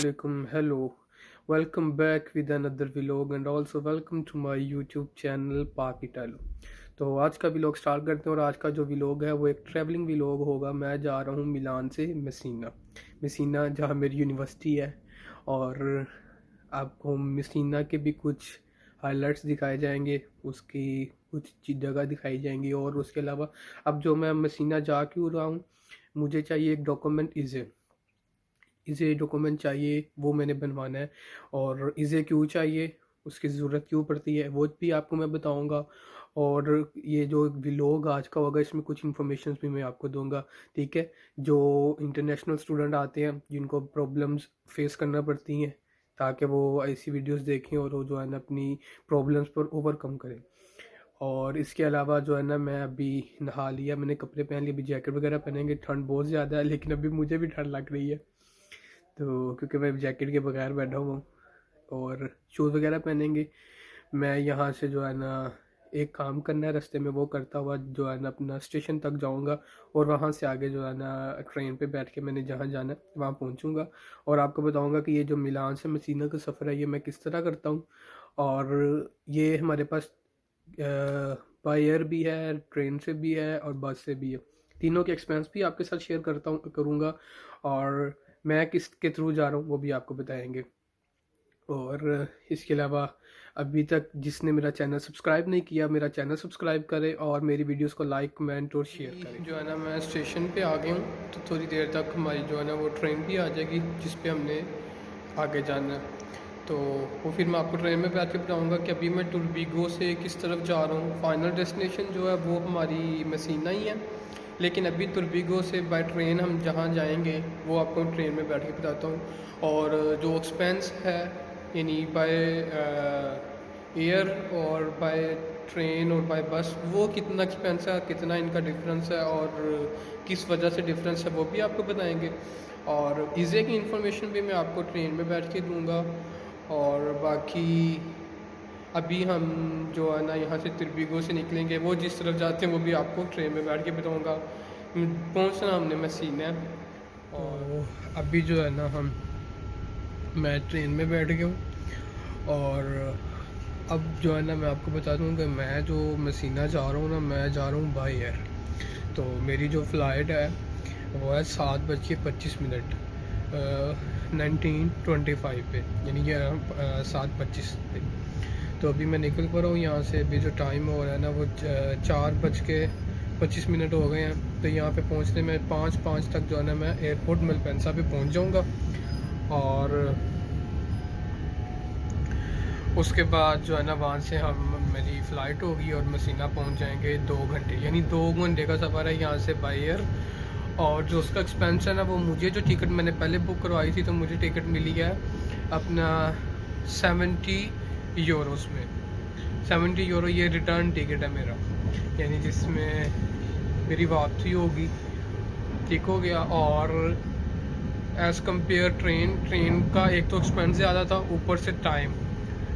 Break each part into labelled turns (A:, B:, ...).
A: Assalamualaikum. Hello. Welcome back with another vlog and also welcome to my YouTube channel पाक Italo. तो आज का vlog start करते हैं और आज का जो व्लॉग है वो एक ट्रैवलिंग व्लॉग होगा। मैं जा रहा हूँ मिलान से मेसीना जहाँ मेरी यूनिवर्सिटी है और आपको मेसीना के भी कुछ हाइलाइट्स दिखाए जाएंगे, उसकी कुछ जगह दिखाई जाएंगी और उसके अलावा अब जो मैं मेसीना जा क्यों रहा हूँ, मुझे चाहिए एक डॉक्यूमेंट इसे डॉक्यूमेंट चाहिए, वो मैंने बनवाना है। और इसे क्यों चाहिए, उसकी ज़रूरत क्यों पड़ती है, वो भी आपको मैं बताऊंगा। और ये जो व्लॉग आज का होगा इसमें कुछ इन्फॉर्मेशन भी मैं आपको दूंगा, ठीक है। जो इंटरनेशनल स्टूडेंट आते हैं जिनको प्रॉब्लम्स फेस करना पड़ती हैं, ताकि वो ऐसी वीडियोस देखें और वो जो है ना अपनी प्रॉब्लम्स पर ओवरकम करें। और इसके अलावा जो है ना मैं अभी नहा लिया, मैंने कपड़े पहन लिए, अभी जैकेट वगैरह पहनेंगे। ठंड बहुत ज़्यादा है लेकिन अभी मुझे भी ठंड लग रही है, तो क्योंकि मैं जैकेट के बगैर बैठा हुआ हूँ। और शूज़ वगैरह पहनेंगे। मैं यहाँ से जो है ना एक काम करना है रास्ते में, वो करता हुआ जो है ना अपना स्टेशन तक जाऊँगा और वहाँ से आगे जो है ना ट्रेन पे बैठ के मैंने जहाँ जाना है वहाँ पहुँचूँगा और आपको बताऊँगा कि ये जो मिलान से मसीना का सफ़र है ये मैं किस तरह करता हूँ। और ये हमारे पास बाय एयर भी है, ट्रेन से भी है और बस से भी है। तीनों के एक्सपेंस भी आपके साथ शेयर करूँगा और मैं किसके थ्रू जा रहा हूँ वो भी आपको बताएंगे। और इसके अलावा अभी तक जिसने मेरा चैनल सब्सक्राइब नहीं किया, मेरा चैनल सब्सक्राइब करें और मेरी वीडियोस को लाइक कमेंट और शेयर करें। जो है ना मैं स्टेशन पे आ गया हूँ, तो थोड़ी देर तक हमारी जो है ना वो ट्रेन भी आ जाएगी जिस पे हमने आगे जाना है। तो वो फिर मैं आपको ट्रेन में बैठ के बताऊँगा कि अभी मैं टुरबीगो से किस तरफ जा रहा हूँ। फाइनल डेस्टिनेशन जो है वो हमारी मसीना ही है, लेकिन अभी टुरबीगो से बाय ट्रेन हम जहाँ जाएंगे वो आपको ट्रेन में बैठ के बताता हूँ। और जो एक्सपेंस है यानी बाय एयर और बाय ट्रेन और बाय बस, वो कितना एक्सपेंस है, कितना इनका डिफरेंस है और किस वजह से डिफरेंस है वो भी आपको बताएंगे। और वीज़े की इन्फॉर्मेशन भी मैं आपको ट्रेन में बैठ के दूंगा। और बाकी अभी हम जो है ना यहाँ से टुरबीगो से निकलेंगे, वो जिस तरफ जाते हैं वो भी आपको ट्रेन में बैठ के बताऊँगा। पहुँचना हमने मसीना है। और अभी जो है ना मैं ट्रेन में बैठ गया हूँ और अब जो है ना मैं आपको बता दूँ कि मैं जो मसीना जा रहा हूँ ना, मैं जा रहा हूँ बाय एयर। तो मेरी जो फ़्लाइट है वो है 7:25 19:25 पे, यानी कि 7:25 पे। तो अभी मैं निकल पा रहा हूँ यहाँ से। अभी जो टाइम हो रहा है ना वो 4:25 हो गए हैं। तो यहाँ पे पहुँचने में 5:05 तक जो है ना मैं एयरपोर्ट मलपेंसा पे पहुँच जाऊँगा। और उसके बाद जो है ना वहाँ से मेरी फ़्लाइट होगी और मसीना पहुँच जाएंगे 2 घंटे, यानी 2 घंटे का सफ़र है यहाँ से बाय एयर। और जो उसका एक्सपेंस है ना, वो मुझे जो टिकट मैंने पहले बुक करवाई थी तो मुझे टिकट मिली है अपना 70 यूरोस में। 70 यूरो ये रिटर्न टिकट है मेरा, यानी जिसमें मेरी वापसी होगी, ठीक हो गया। और एज़ कम्पेयर ट्रेन का एक तो एक्सपेंस ज़्यादा था, ऊपर से टाइम,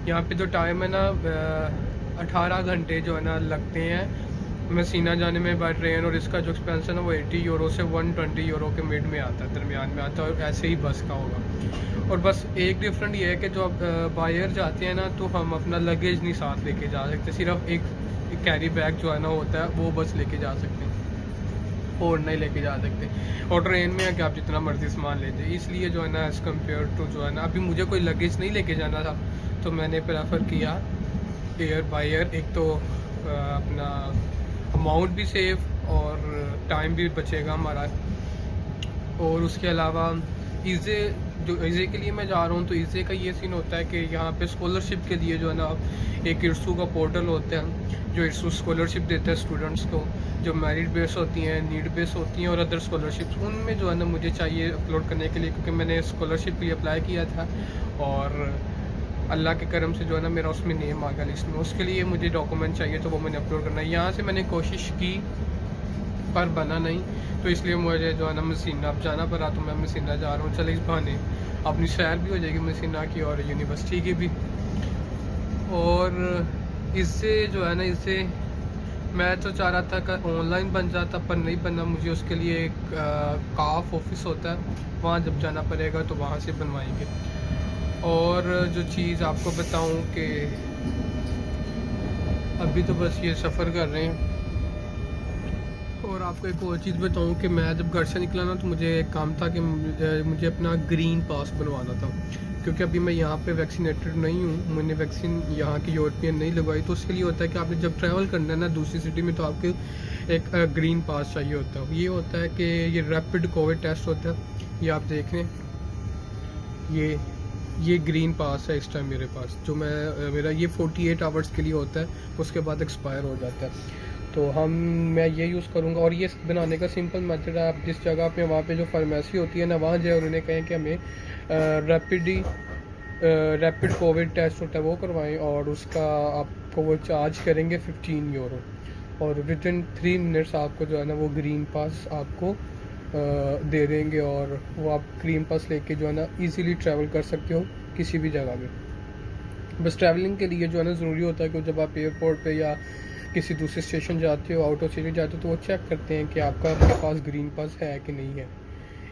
A: यहाँ पे जो टाइम है ना 18 घंटे जो है ना लगते हैं मसीना जाने में बाय ट्रेन। और इसका जो एक्सपेंस है ना वो 80 यूरो से 120 यूरो के मिड में आता है, दरमियान में आता है। और ऐसे ही बस का होगा। और बस एक डिफरेंट ये है कि जो आप बाय एयर जाते हैं ना तो हम अपना लगेज नहीं साथ लेके जा सकते, सिर्फ एक कैरी बैग जो है ना होता है वो बस लेके जा सकते हैं और नहीं लेके जा सकते। और ट्रेन में है कि आप जितना मर्जी सामान ले जाइए, इसलिए जो है ना एज़ कम्पेयर टू जो है ना अभी मुझे कोई लगेज नहीं लेके जाना था तो मैंने प्रेफर किया एयर बाय एयर। एक तो अपना अमाउंट भी सेव और टाइम भी बचेगा हमारा। और उसके अलावा ईज़े के लिए मैं जा रहा हूँ, तो ईज़े का ये सीन होता है कि यहाँ पे स्कॉलरशिप के लिए जो है ना एक इर्सू का पोर्टल होता है जो इर्सू स्कॉलरशिप देता है स्टूडेंट्स को, जो मेरिट बेस होती हैं, नीड बेस होती हैं और अदर स्कॉलरशिप्स। उनमें जो है ना मुझे चाहिए अपलोड करने के लिए, क्योंकि मैंने स्कॉलरशिप के लिए अप्लाई किया था और अल्लाह के करम से जो है ना मेरा उसमें नेम आ गया लिस्ट में। उसके लिए मुझे डॉक्यूमेंट चाहिए तो वो मैंने अपलोड करना है। यहाँ से मैंने कोशिश की पर बना नहीं, तो इसलिए मुझे जो है ना मसीना अब जाना पड़ा। तो मैं मसीना जा रहा हूँ, चले इस बहाने अपनी सैर भी हो जाएगी मसीना की और यूनिवर्सिटी की भी। और इससे जो है ना इससे मैं तो चाह रहा था कि ऑनलाइन बन जाता, पर नहीं बना। मुझे उसके लिए एक काफ ऑफिस होता है, वहाँ जब जाना पड़ेगा तो वहाँ से बनवाएंगे। और जो चीज़ आपको बताऊं कि अभी तो बस ये सफ़र कर रहे हैं। और आपको एक और चीज़ बताऊं कि मैं जब घर से निकला ना, तो मुझे एक काम था कि मुझे अपना ग्रीन पास बनवाना था, क्योंकि अभी मैं यहाँ पे वैक्सीनेटेड नहीं हूँ। मैंने वैक्सीन यहाँ की यूरोपियन नहीं लगवाई। तो उसके लिए होता है कि आपने जब ट्रैवल करना है ना दूसरी सिटी में, तो आपको एक ग्रीन पास चाहिए होता है। ये होता है कि ये रैपिड कोविड टेस्ट होता है। ये आप देख लें, ये ग्रीन पास है इस टाइम मेरे पास, जो मेरा ये 48 आवर्स के लिए होता है, उसके बाद एक्सपायर हो जाता है। तो मैं ये यूज़ करूँगा। और ये बनाने का सिंपल मेथड है, आप जिस जगह पे वहाँ पे जो फार्मेसी होती है ना, वहाँ जाए और उन्हें कहें कि हमें रैपिड कोविड टेस्ट होता है वो करवाएं, और उसका आपको वो चार्ज करेंगे 15 यूरो। और विद इन 3 मिनट्स आपको जो है ना वो ग्रीन पास आपको दे देंगे, और वो आप ग्रीन पास लेके जो है ना इजीली ट्रैवल कर सकते हो किसी भी जगह में। बस ट्रैवलिंग के लिए जो है ना ज़रूरी होता है कि जब आप एयरपोर्ट पे या किसी दूसरे स्टेशन जाते हो, आउट ऑफ स्टेशन जाते हो, तो वो चेक करते हैं कि आपका आपके पास ग्रीन पास है कि नहीं है।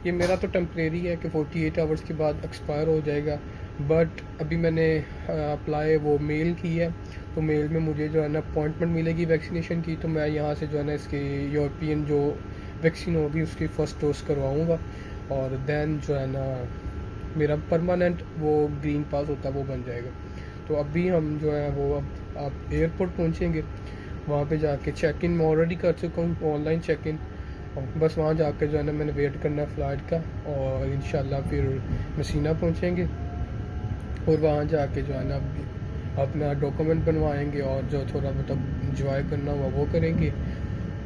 A: ये मेरा तो टेम्परेरी है कि 48 आवर्स के बाद एक्सपायर हो जाएगा। बट अभी मैंने अप्लाई वो मेल की है, तो मेल में मुझे जो है ना अपॉइंटमेंट मिलेगी वैक्सीनेशन की। तो मैं यहाँ से जो है ना इसकी यूरोपियन जो वैक्सीन होगी उसकी फ़र्स्ट डोज करवाऊँगा, और देन जो है ना मेरा परमानेंट वो ग्रीन पास होता है वो बन जाएगा। तो अभी हम जो है वो अब आप एयरपोर्ट पहुँचेंगे, वहाँ पे जाके चेक इन मैं ऑलरेडी कर चुका हूँ, ऑनलाइन चेक इन। और बस वहाँ जाके जो है ना मैंने वेट करना है फ़्लाइट का, और इंशाल्लाह फिर मसीना पहुँचेंगे, और वहाँ जाके जो है ना अपना डॉक्यूमेंट बनवाएंगे, और जो थोड़ा बहुत इंजॉय करना हुआ वो करेंगे।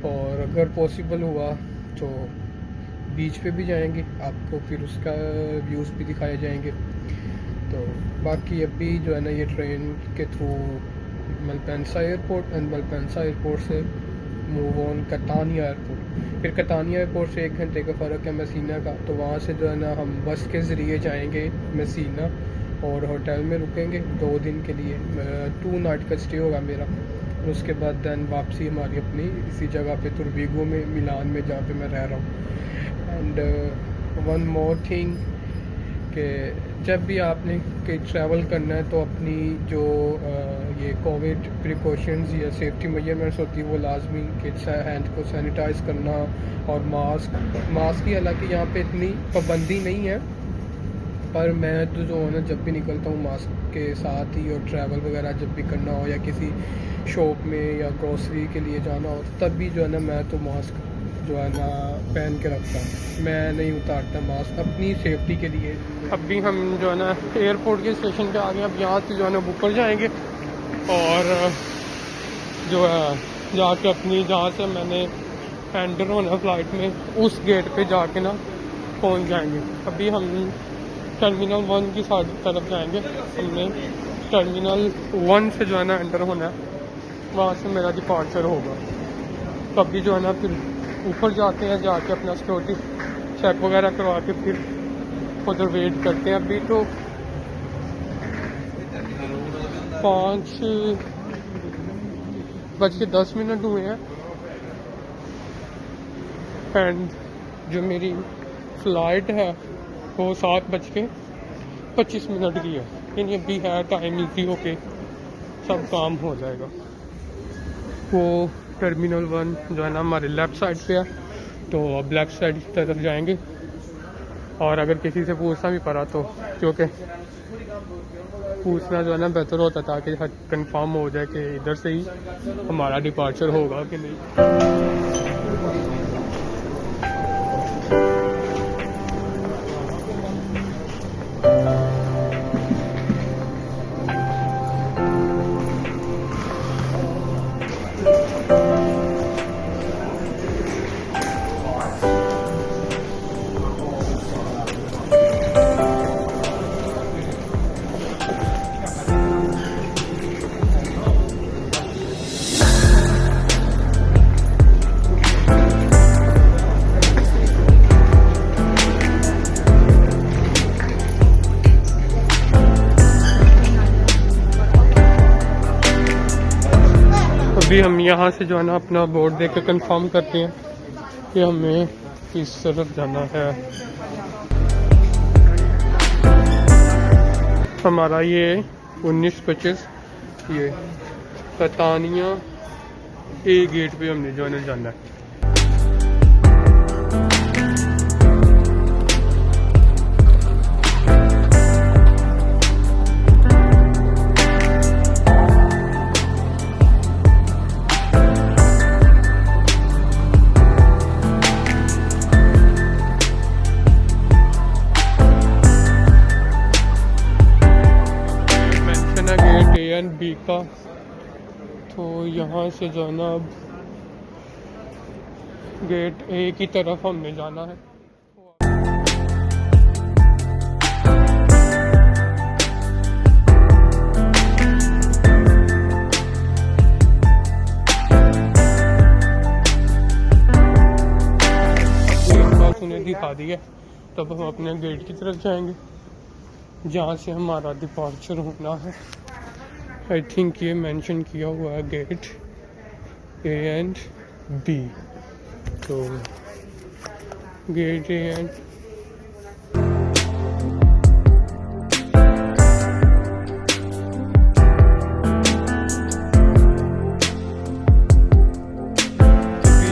A: और अगर पॉसिबल हुआ तो बीच पे भी जाएंगे, आपको फिर उसका व्यूज़ भी दिखाए जाएंगे। तो बाकी अभी जो है ना ये ट्रेन के थ्रू मलपेंसा एयरपोर्ट, एंड मलपेंसा एयरपोर्ट से मूव ऑन कतानिया एयरपोर्ट। फिर कतानिया एयरपोर्ट से 1 घंटे का फ़र्क है मसीना का, तो वहाँ से जो है ना हम बस के ज़रिए जाएंगे मसीना, और होटल में रुकेंगे 2 दिन के लिए। 2 नाइट का स्टे होगा मेरा। और उसके बाद दैन वापसी हमारी अपनी इसी जगह पे तुर्बिगो में, मिलान में, जहाँ पे मैं रह रहा हूँ। एंड वन मोर थिंग कि जब भी आपने कहीं ट्रैवल करना है, तो अपनी जो ये कोविड प्रिकॉशंस या सेफ्टी मेजरमेंट्स होती है वो लाजमी, कि हैंड को सैनिटाइज़ करना, और मास्क की हालांकि यहाँ पे इतनी पाबंदी नहीं है, पर मैं तो जो है ना जब भी निकलता हूँ मास्क के साथ ही। और ट्रैवल वगैरह जब भी करना हो, या किसी शॉप में या ग्रोसरी के लिए जाना हो, तब भी जो है ना मैं तो मास्क जो है ना पहन के रखता हूँ, मैं नहीं उतारता मास्क अपनी सेफ्टी के लिए। अभी हम जो है ना एयरपोर्ट के स्टेशन पे आ गए। अब यहाँ से जो है ना ऊपर जाएंगे, और जो है जाके अपनी जहाँ से मैंने एंटर होना फ़्लाइट में, उस गेट पे जाके ना पहुँच जाएंगे। अभी हम टर्मिनल 1 की तरफ जाएंगे। हमने टर्मिनल 1 से जो है ना एंटर होना है, वहाँ से मेरा डिपार्चर होगा। तभी जो है ना फिर ऊपर जाते हैं, जाके अपना सिक्योरिटी चेक वगैरह करवा के फिर उधर वेट करते हैं। अभी तो 5:10 हुए हैं, एंड जो मेरी फ़्लाइट है वो 7:25 की है। यानी अभी है टाइम, इजी होके सब काम हो जाएगा। वो टर्मिनल 1 जो है ना हमारे लेफ़्ट साइड पे है, तो अब लेफ़्ट साइड की तरफ जाएंगे। और अगर किसी से पूछना भी पड़ा तो, क्योंकि पूछना जो है ना बेहतर होता, ताकि कंफर्म हो जाए कि इधर से ही हमारा डिपार्चर होगा कि नहीं। अभी हम यहाँ से जो है ना अपना बोर्ड देख के कन्फर्म करते हैं कि हमें किस तरफ जाना है। हमारा ये 19-25 ये कतानिया ए गेट पे हमने जो है जाना है। गेट ए एंड बी का, तो यहाँ से जो है ना अब गेट ए की तरफ हमने जाना है। उन्हें दिखा दिया, तब हम अपने गेट की तरफ जाएंगे जहाँ से हमारा डिपार्चर होना है। आई थिंक ये मेंशन किया हुआ है गेट ए एंड बी, तो गेट ए एंड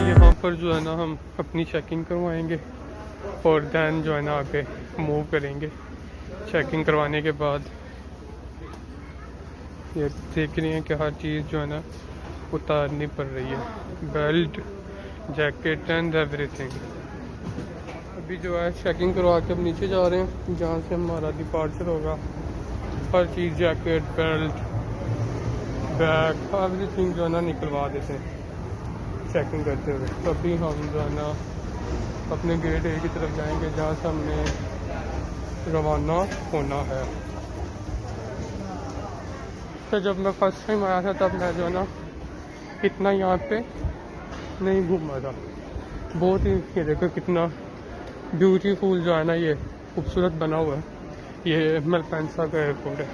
A: यहाँ पर जो है ना हम अपनी चेकिंग करवाएंगे और दैन जो है ना आगे मूव करेंगे। चेकिंग करवाने के बाद ये देख रही हैं कि हर चीज़ जो है ना उतारनी पड़ रही है, बेल्ट, जैकेट एंड एवरीथिंग। अभी जो है चेकिंग करवा के अब नीचे जा रहे हैं जहाँ से हमारा डिपार्चर होगा। हर चीज़, जैकेट, बेल्ट, बैग, एवरीथिंग जो है ना निकलवा देते हैं चेकिंग करते हुए। तभी हम जो है ना अपने गेट ए की तरफ जाएंगे जहाँ से हमने रवाना होना है। तो जब मैं फर्स्ट टाइम आया था तब मैं जो है ना इतना यहाँ पे नहीं घूमा था। बहुत ही, ये देखो कितना ब्यूटीफुल जो है ना ये खूबसूरत बना हुआ है। ये मलपेंसा का एयरपोर्ट है।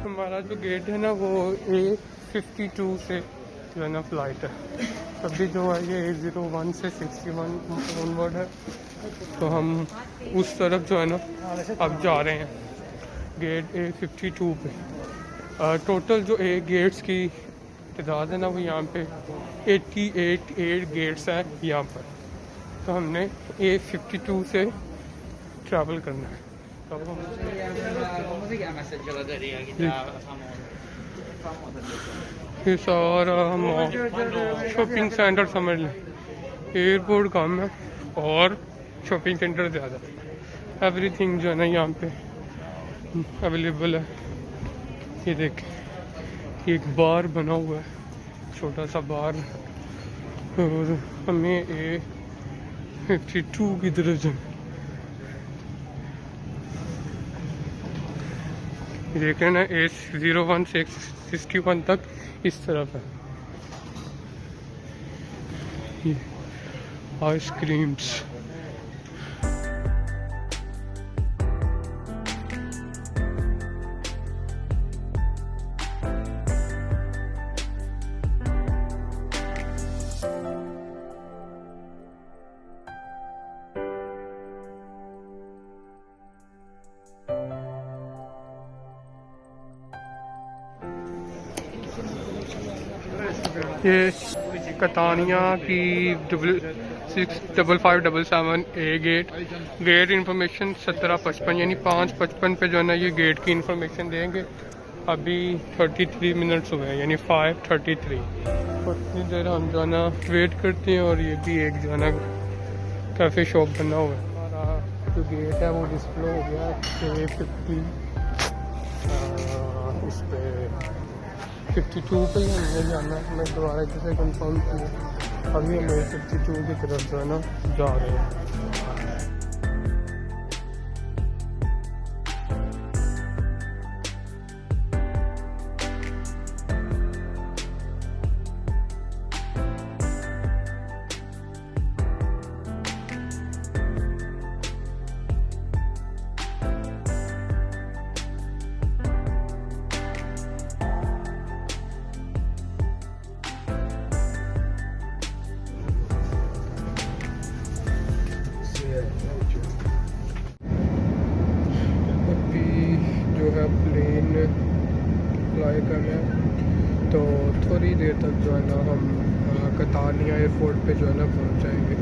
A: हमारा जो गेट है ना वो A52 से जो है ना फ्लाइट है। अभी जो है ये 801 से 61 ऑनवर्ड है, तो हम उस तरफ जो है ना अब जा रहे हैं गेट A52 पे। टोटल जो गेट्स की तादाद है ना वो यहाँ पे 88 गेट्स हैं यहाँ पर। तो हमने A52 से ट्रैवल करना है। ये सारा मॉल, शॉपिंग सेंटर समझ लें, एयरपोर्ट कम है और शॉपिंग सेंटर ज़्यादा। एवरीथिंग जो है ना यहाँ पे अवेलेबल है। ये देख, एक बार बना हुआ है, छोटा सा बार, और हमें A52 की तरफ जाना। देखें ना A01 से 61 तक इस तरफ है। ये आइसक्रीम्स, ये कतानिया की 65577 ए गेट इंफॉर्मेशन 1755 यानी 5:55 पे जो है ना ये गेट की इंफॉर्मेशन देंगे। अभी 33 मिनट्स हुए हैं यानी 5:33। तो इतनी देर हम जो है ना वेट करते हैं। और ये भी एक जो है ना कैफ़े शॉप बना हुआ है। हमारा जो गेट है वो डिस्प्ले हो गया 50 इस पे 52 पे ही हमें जाना है। मैं दोबारा जैसे कंफर्म किया, अभी हम 52 की तरफ जो है ना जा रहे हैं। अभी जो है प्लेन फ्लाई कर रहे हैं, तो थोड़ी देर तक जो है ना हम कतानिया एयरपोर्ट पे जो है ना पहुंच जाएंगे,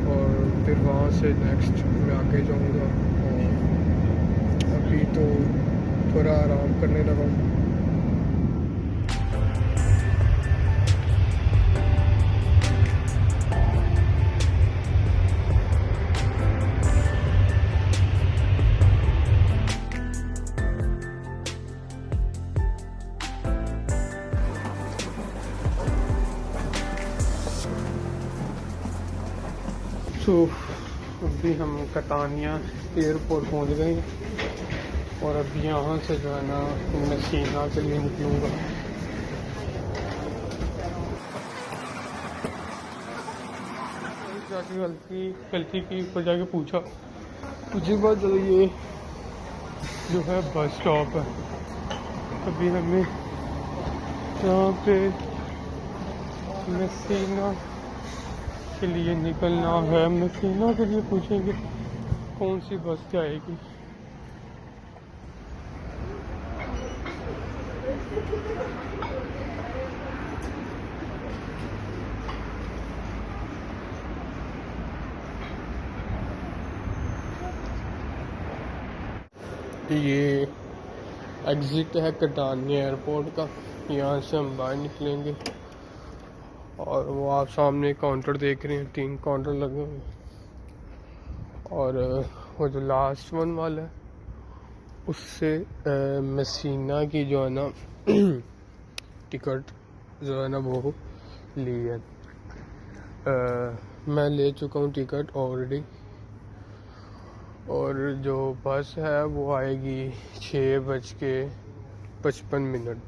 A: और फिर वहाँ से नेक्स्ट मैं आगे जाऊंगा। और अभी तो थोड़ा आराम करने लगा हूँ। तो अभी हम कतानिया एयरपोर्ट पहुंच गए हैं, और अभी यहाँ से जो है ना मैं सीना के लिए निकलूँगा। जाके गलती की ऊपर जाके पूछा, मुझे बात चलो ये जो है बस स्टॉप है। अभी हमें यहाँ पे मसीना के लिए निकलना है। मसीना के लिए पूछेंगे कौन सी बस से आएगी। ये एग्ज़िट है कतानिया एयरपोर्ट का, यहाँ से हम बाहर निकलेंगे। और वो आप सामने काउंटर देख रहे हैं, 3 काउंटर लगे हुए हैं, और वो जो लास्ट वन वाला है उससे मसीना की जो है ना टिकट जो है ना वो ली है। मैं ले चुका हूँ टिकट ऑलरेडी, और जो बस है वो आएगी 6:55 में।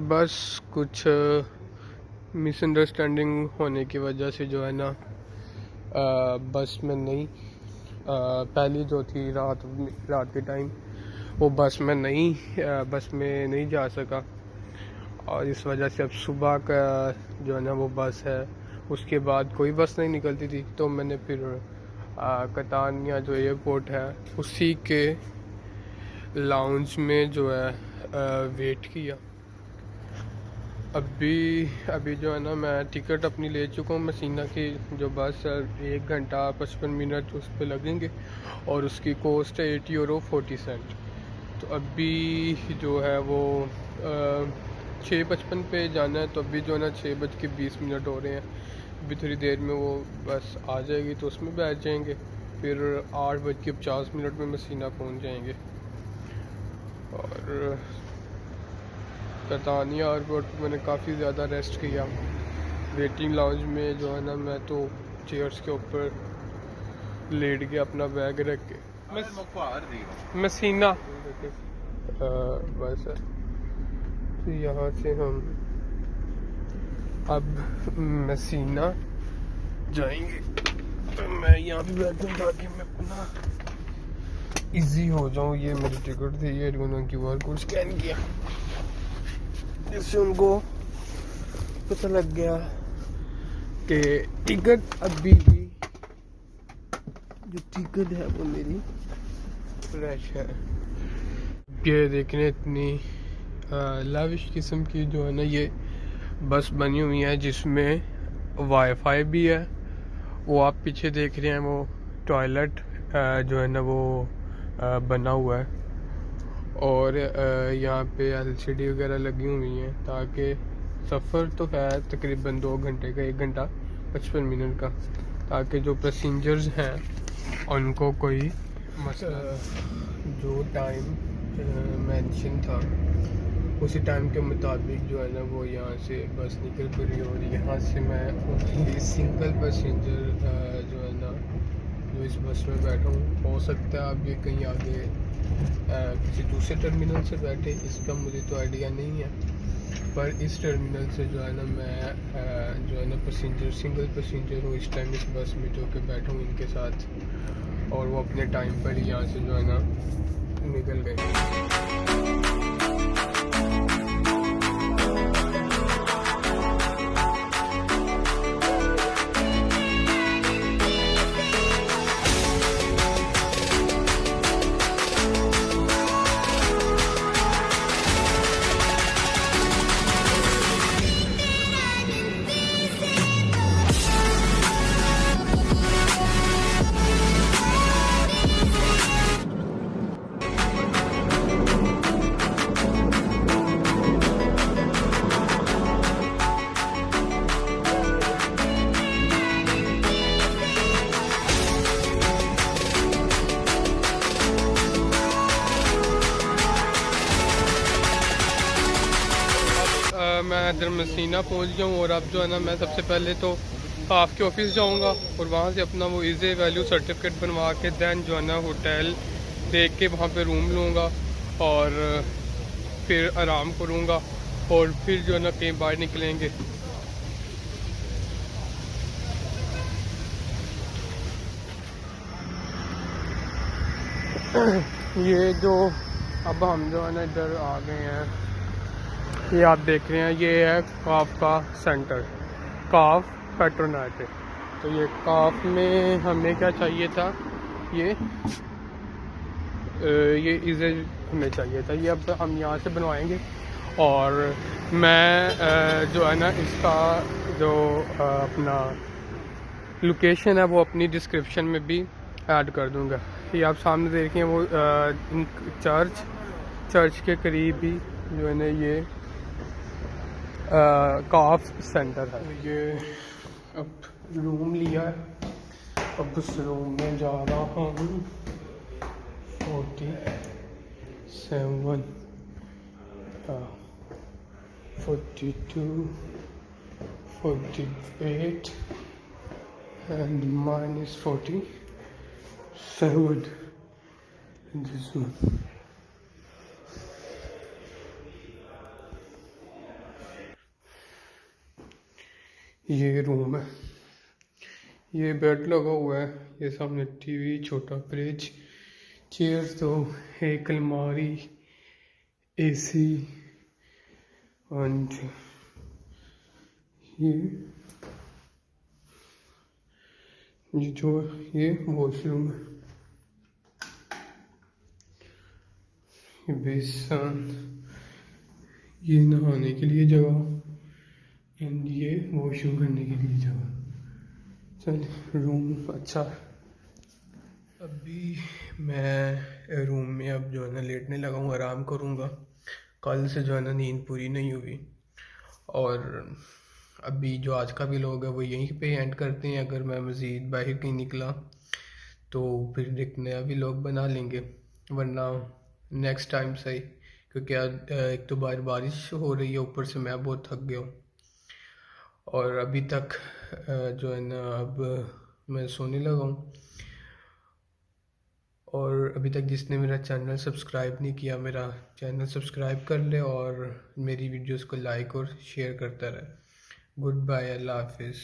A: बस कुछ मिसअंडरस्टैंडिंग होने की वजह से जो है ना बस में नहीं, पहली जो थी रात के टाइम वो बस में नहीं जा सका, और इस वजह से अब सुबह का जो है ना वो बस है, उसके बाद कोई बस नहीं निकलती थी। तो मैंने फिर कतानिया जो एयरपोर्ट है उसी के लाउंज में जो है वेट किया। अभी जो है ना मैं टिकट अपनी ले चुका हूँ। मसीना की जो बस है 1 घंटा 55 मिनट उस पर लगेंगे, और उसकी कॉस्ट है €80.40। तो अभी जो है वो 6:55 पे जाना है, तो अभी जो है ना 6:20 हो रहे हैं। अभी थोड़ी देर में वो बस आ जाएगी तो उसमें बैठ जाएंगे, फिर 8:50 में मसीना पहुँच जाएंगे। और कतानिया एयरपोर्ट पर मैंने काफ़ी ज़्यादा रेस्ट किया वेटिंग लाउंज में। जो है ना मैं तो चेयर्स के ऊपर लेट गया अपना बैग रख के। मसीना बस तो यहाँ से हम अब मसीना जाएंगे। तो मैं यहाँ पे बैठूँ ताकि मैं अपना इजी हो जाऊँ। ये मेरी टिकट थी, ये उन्होंने QR कोड स्कैन किया, इससे उनको पता लग गया कि टिकट अभी भी जो टिकट है वो मेरी फ्रेश है। ये देखने इतनी लाविश किस्म की जो है ना ये बस बनी हुई है, जिसमें वाईफाई भी है। वो आप पीछे देख रहे हैं वो टॉयलेट जो है ना वो बना हुआ है, और यहाँ पे LCD वगैरह लगी हुई हैं, ताकि सफ़र तो है तकरीबन 2 घंटे का, 1 घंटा 55 मिनट का, ताकि जो पैसेंजर्स हैं उनको कोई मसला जो टाइम मेंशन था उसी टाइम के मुताबिक जो है ना वो यहाँ से बस निकल पड़ी और यहाँ से मैं ओनली सिंगल पैसेंजर जो है ना जो इस बस में बैठा हूँ। हो सकता है आप ये कहीं आगे किसी दूसरे टर्मिनल से बैठे, इसका मुझे तो आइडिया नहीं है, पर इस टर्मिनल से जो है ना मैं जो है ना पैसेंजर सिंगल पैसेंजर हूँ इस टाइम इस बस में जो कि बैठा हूँ इनके साथ, और वो अपने टाइम पर ही यहाँ से जो है ना निकल गए। मैं इधर मसीना पहुंच गया हूँ और अब जो है ना मैं सबसे पहले तो काफ के ऑफिस जाऊँगा और वहाँ से अपना वो इज़े वैल्यू सर्टिफिकेट बनवा के दैन जो है ना होटल देख के वहाँ पे रूम लूँगा और फिर आराम करूँगा और फिर जो है ना कहीं बाहर निकलेंगे। ये जो अब हम जो है ना इधर आ गए हैं, ये आप देख रहे हैं, ये है काफ का सेंटर, काफ पेट्रोनाइट। तो ये काफ में हमें क्या चाहिए था, ये इसे हमें चाहिए था, ये अब हम यहाँ से बनवाएंगे और मैं जो है ना इसका जो अपना लोकेशन है वो अपनी डिस्क्रिप्शन में भी ऐड कर दूँगा। ये आप सामने देखें वो चर्च के करीब ही जो है ना ये काफ सेंटर है। ये अब रूम लिया है, अब उस रूम में जा रहा हूँ। 47 42 48 and minus 47 in this one. ये रूम है, ये बेड लगा हुआ है, ये सामने टीवी, छोटा फ्रिज, चेयर्स दो, एक अलमारी, एसी एंड ये जो ये वॉशरूम है, ये बेसन, ये नहाने के लिए जगह एंड ये वॉशरूम करने के लिए जगह। चल रूम अच्छा। अभी मैं रूम में अब जो है ना लेटने लगा हूँ, आराम करूँगा। कल से जो है ना नींद पूरी नहीं हुई और अभी जो आज का व्लॉग है वो यहीं पे एंड करते हैं। अगर मैं मज़ीद बाहर कहीं निकला तो फिर एक नया व्लॉग बना लेंगे, वरना नेक्स्ट टाइम सही, क्योंकि आज एक तो बारिश हो रही है, ऊपर से मैं बहुत थक गया हूँ और अभी तक जो है ना अब मैं सोने लगा हूँ। और अभी तक जिसने मेरा चैनल सब्सक्राइब नहीं किया, मेरा चैनल सब्सक्राइब कर ले और मेरी वीडियोस को लाइक और शेयर करता रहे। गुड बाय, अल्लाह हाफिज़।